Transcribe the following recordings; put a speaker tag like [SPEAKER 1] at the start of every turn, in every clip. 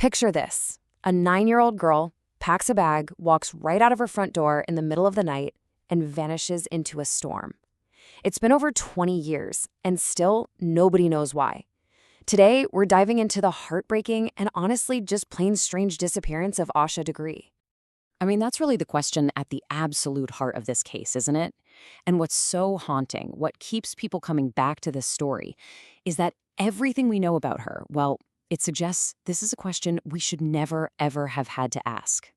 [SPEAKER 1] Picture this. A 9-year-old girl packs a bag, walks right out of her front door in the middle of the night, and vanishes into a storm. It's been over 20 years, and still nobody knows why. Today, we're diving into the heartbreaking and honestly just plain strange disappearance of Asha Degree.
[SPEAKER 2] I mean, that's really the question at the absolute heart of this case, isn't it? And what's so haunting, what keeps people coming back to this story, is that everything we know about her, well, it suggests this is a question we should never, ever have had to ask.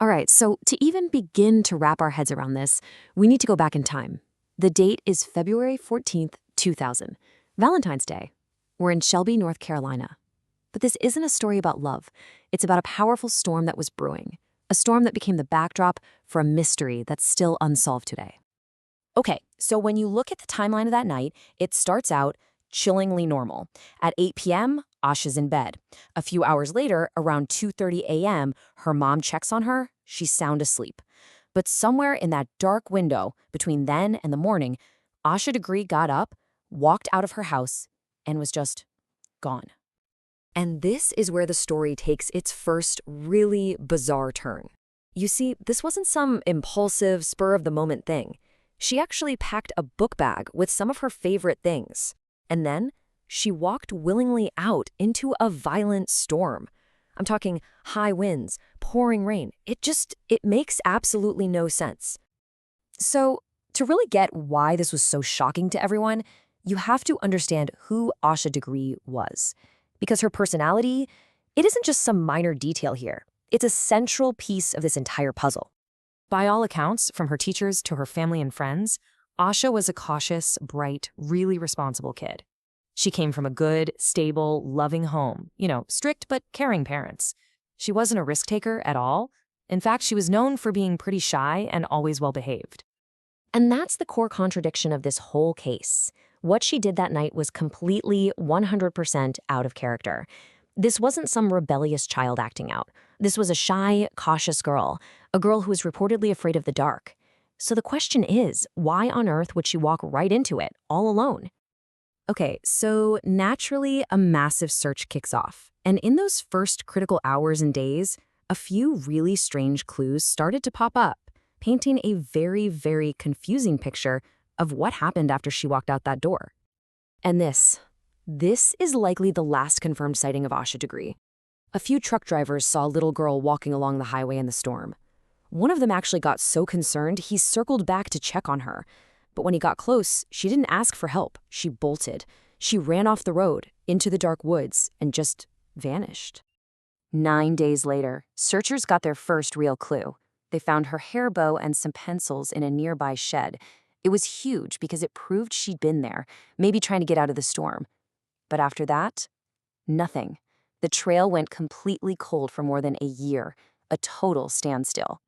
[SPEAKER 1] All right, so to even begin to wrap our heads around this, we need to go back in time. The date is February 14th, 2000, Valentine's Day. We're in Shelby, North Carolina. But this isn't a story about love. It's about a powerful storm that was brewing, a storm that became the backdrop for a mystery that's still unsolved today.
[SPEAKER 2] Okay, so when you look at the timeline of that night, it starts out chillingly normal. At 8 p.m., Asha's in bed. A few hours later, around 2:30 a.m., her mom checks on her. She's sound asleep. But somewhere in that dark window between then and the morning, Asha Degree got up, walked out of her house, and was just gone.
[SPEAKER 1] And this is where the story takes its first really bizarre turn. You see, this wasn't some impulsive, spur-of-the-moment thing. She actually packed a book bag with some of her favorite things. And then she walked willingly out into a violent storm. I'm talking high winds, pouring rain. It makes absolutely no sense. So, to really get why this was so shocking to everyone, you have to understand who Asha Degree was. Because her personality, it isn't just some minor detail here. It's a central piece of this entire puzzle.
[SPEAKER 2] By all accounts, from her teachers to her family and friends, Asha was a cautious, bright, really responsible kid. She came from a good, stable, loving home, strict but caring parents. She wasn't a risk taker at all. In fact, she was known for being pretty shy and always well-behaved.
[SPEAKER 1] And that's the core contradiction of this whole case. What she did that night was completely 100% out of character. This wasn't some rebellious child acting out. This was a shy, cautious girl, a girl who was reportedly afraid of the dark. So the question is, why on earth would she walk right into it, all alone? Okay, so naturally, a massive search kicks off. And in those first critical hours and days, a few really strange clues started to pop up, painting a very, very confusing picture of what happened after she walked out that door. And this is likely the last confirmed sighting of Asha Degree. A few truck drivers saw a little girl walking along the highway in the storm. One of them actually got so concerned he circled back to check on her. But when he got close, she didn't ask for help. She bolted. She ran off the road, into the dark woods, and just vanished. 9 days later, searchers got their first real clue. They found her hair bow and some pencils in a nearby shed. It was huge because it proved she'd been there, maybe trying to get out of the storm. But after that, nothing. The trail went completely cold for more than a year, a total standstill.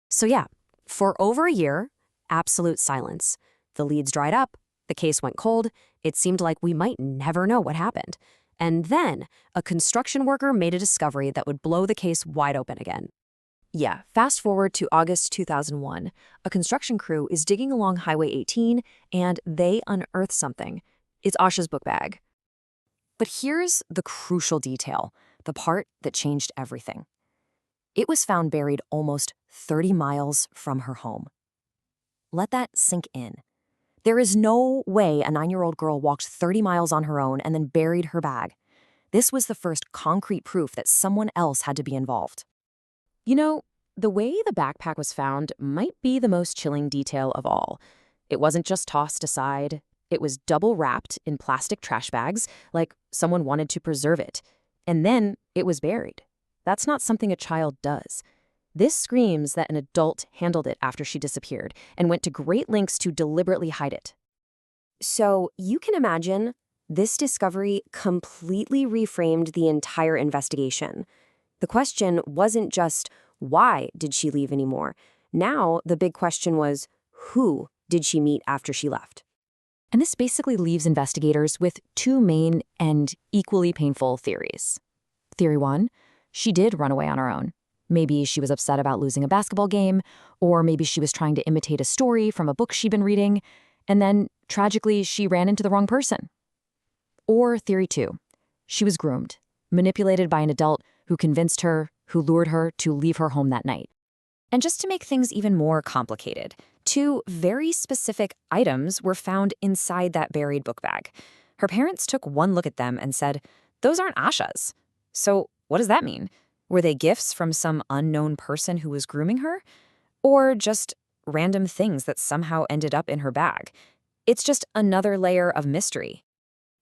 [SPEAKER 1] So yeah, for over a year, absolute silence. The leads dried up, the case went cold, it seemed like we might never know what happened. And then, a construction worker made a discovery that would blow the case wide open again. Yeah, fast forward to August 2001. A construction crew is digging along Highway 18, and they unearth something. It's Asha's book bag. But here's the crucial detail, the part that changed everything. It was found buried almost 30 miles from her home. Let that sink in. There is no way a 9-year-old girl walked 30 miles on her own and then buried her bag. This was the first concrete proof that someone else had to be involved. The way the backpack was found might be the most chilling detail of all. It wasn't just tossed aside. It was double wrapped in plastic trash bags, like someone wanted to preserve it. And then it was buried. That's not something a child does. This screams that an adult handled it after she disappeared and went to great lengths to deliberately hide it. So you can imagine this discovery completely reframed the entire investigation. The question wasn't just, why did she leave anymore? Now the big question was, who did she meet after she left? And this basically leaves investigators with two main and equally painful theories. Theory 1, she did run away on her own. Maybe she was upset about losing a basketball game, or maybe she was trying to imitate a story from a book she'd been reading, and then, tragically, she ran into the wrong person. Or Theory 2, she was groomed, manipulated by an adult
[SPEAKER 2] who convinced her, who lured her to leave her home that night. And just to make things even more complicated, 2 very specific items were found inside that buried book bag. Her parents took one look at them and said, "Those aren't Asha's." So what does that mean? Were they gifts from some unknown person who was grooming her? Or just random things that somehow ended up in her bag? It's just another layer of mystery.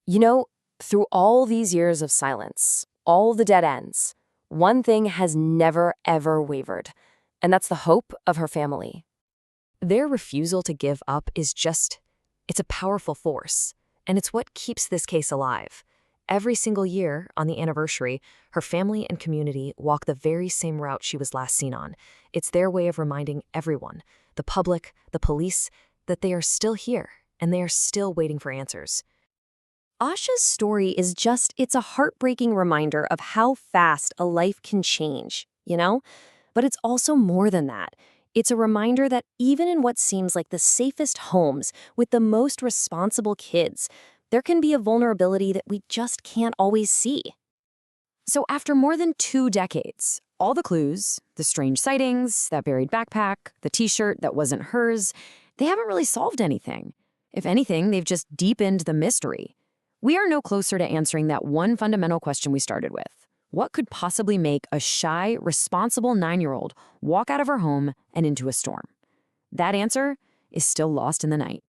[SPEAKER 1] You know, through all these years of silence, all the dead ends, one thing has never, ever wavered, and that's the hope of her family. Their refusal to give up it's a powerful force, and it's what keeps this case alive. Every single year, on the anniversary, her family and community walk the very same route she was last seen on. It's their way of reminding everyone, the public, the police, that they are still here, and they are still waiting for answers. Asha's story it's a heartbreaking reminder of how fast a life can change, you know? But it's also more than that. It's a reminder that even in what seems like the safest homes with the most responsible kids, there can be a vulnerability that we just can't always see. So after more than 2 decades, all the clues, the strange sightings, that buried backpack, the t-shirt that wasn't hers, they haven't really solved anything. If anything, they've just deepened the mystery. We are no closer to answering that one fundamental question we started with. What could possibly make a shy, responsible 9-year-old walk out of her home and into a storm? That answer is still lost in the night.